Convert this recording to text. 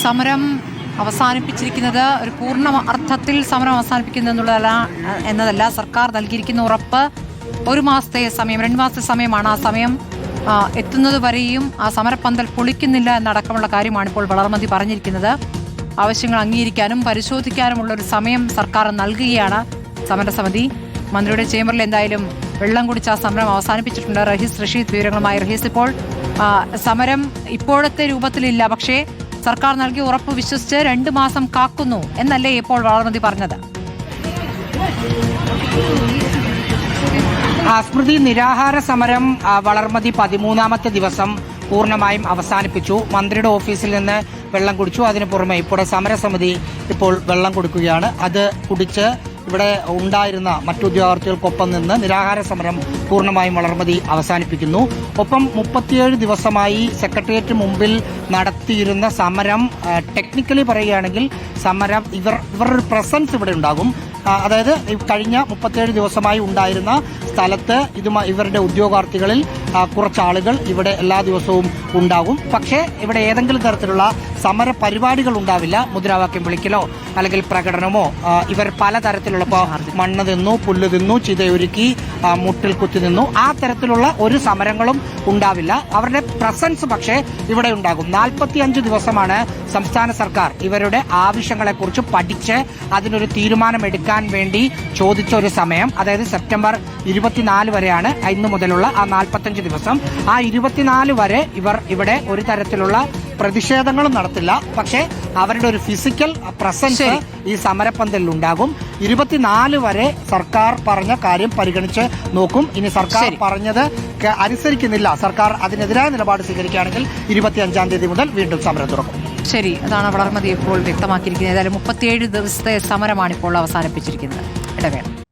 സമരം അവസാനിപ്പിച്ചിരിക്കുന്നത് ഒരു പൂർണ്ണ അർത്ഥത്തിൽ സമരം അവസാനിപ്പിക്കുന്നു എന്നതല്ല. സർക്കാർ നൽകിയിരിക്കുന്ന ഉറപ്പ് 1 മാസത്തെ സമയം, 2 മാസത്തെ സമയമാണ്. ആ സമയം എത്തുന്നത് വരെയും ആ സമരപ്പന്തൽ പൊളിക്കുന്നില്ല എന്നടക്കമുള്ള കാര്യമാണ് ഇപ്പോൾ വളർമതി പറഞ്ഞിരിക്കുന്നത്. ആവശ്യങ്ങൾ അംഗീകരിക്കാനും പരിശോധിക്കാനുമുള്ള ഒരു സമയം സർക്കാർ നൽകുകയാണ് സമരസമിതി. മന്ത്രിയുടെ ചേംബറിൽ എന്തായാലും വെള്ളം കുടിച്ച സമരം അവസാനിപ്പിച്ചിട്ടുണ്ട്. റഷീദ് വിവരങ്ങളുമായി. റഹീസ്, ഇപ്പോൾ സമരം ഇപ്പോഴത്തെ രൂപത്തിലില്ല, പക്ഷേ സർക്കാർ നൽകിയ ഉറപ്പ് വിശ്വസിച്ച് 2 മാസം കാക്കുന്നു എന്നല്ലേ ഇപ്പോൾ വളർമതി പറഞ്ഞത്? സ്മൃതി, നിരാഹാര സമരം വളർമതി 13ാമത്തെ ദിവസം പൂർണ്ണമായും അവസാനിപ്പിച്ചു. മന്ത്രിയുടെ ഓഫീസിൽ നിന്ന് വെള്ളം കുടിച്ചു. അതിനു പുറമെ ഇപ്പോൾ സമരസമിതി ഇപ്പോൾ വെള്ളം കൊടുക്കുകയാണ്. അത് കുടിച്ച് ഇവിടെ ഉണ്ടായിരുന്ന മറ്റുദ്യോഗാർത്ഥികൾക്കൊപ്പം നിന്ന് നിരാഹാര സമരം പൂർണ്ണമായും വളർമതി അവസാനിപ്പിക്കുന്നു. ഒപ്പം 37 ദിവസമായി സെക്രട്ടേറിയറ്റ് മുമ്പിൽ നടത്തിയിരുന്ന സമരം, ടെക്നിക്കലി പറയുകയാണെങ്കിൽ സമരം ഇവരുടെ പ്രസൻസ് ഇവിടെ ഉണ്ടാകും. അതായത് കഴിഞ്ഞ 37 ദിവസമായി ഉണ്ടായിരുന്ന സ്ഥലത്ത് ഇവരുടെ ഉദ്യോഗാർത്ഥികളിൽ കുറച്ചാളുകൾ ഇവിടെ എല്ലാ ദിവസവും ഉണ്ടാകും. പക്ഷേ ഇവിടെ ഏതെങ്കിലും തരത്തിലുള്ള സമര പരിപാടികൾ ഉണ്ടാവില്ല. മുദ്രാവാക്യം വിളിക്കലോ അല്ലെങ്കിൽ പ്രകടനമോ. ഇവർ പലതരത്തിലുള്ള മണ്ണ് തിന്നു, പുല്ല് തിന്നു, ചിതയൊരുക്കി, മുട്ടിൽ കുത്തി നിന്നു. ആ തരത്തിലുള്ള ഒരു സമരങ്ങളും ഉണ്ടാവില്ല. അവരുടെ പ്രസൻസ് പക്ഷേ ഇവിടെ ഉണ്ടാകും. 45 ദിവസമാണ് സംസ്ഥാന സർക്കാർ ഇവരുടെ ആവശ്യങ്ങളെക്കുറിച്ച് പഠിച്ച് അതിനൊരു തീരുമാനമെടുക്കാൻ വേണ്ടി ചോദിച്ച ഒരു സമയം. അതായത് സെപ്റ്റംബർ 24 വരെയാണ് ഇന്നു മുതലുള്ള ആ 45 ദിവസം. ആ 24 വരെ ഇവർ ഇവിടെ ഒരു തരത്തിലുള്ള പ്രതിഷേധങ്ങളും നടത്തില്ല. പക്ഷേ അവരുടെ ഒരു ഫിസിക്കൽ പ്രസൻസ് ഈ സമരപ്പന്തലിൽ ഉണ്ടാകും. 24 വരെ സർക്കാർ പറഞ്ഞ കാര്യം പരിഗണിച്ച് നോക്കും. ഇനി സർക്കാർ പറഞ്ഞത് അനുസരിക്കുന്നില്ല, സർക്കാർ അതിനെതിരായ നിലപാട് സ്വീകരിക്കുകയാണെങ്കിൽ 25-ാം തീയതി മുതൽ വീണ്ടും സമരം തുറക്കും. ശരി, അതാണ് വളർമതി ഇപ്പോൾ വ്യക്തമാക്കിയിരിക്കുന്നത്. ഏതായാലും 37 ദിവസത്തെ സമരമാണ് ഇപ്പോൾ അവസാനിപ്പിച്ചിരിക്കുന്നത്. ഇടവേള.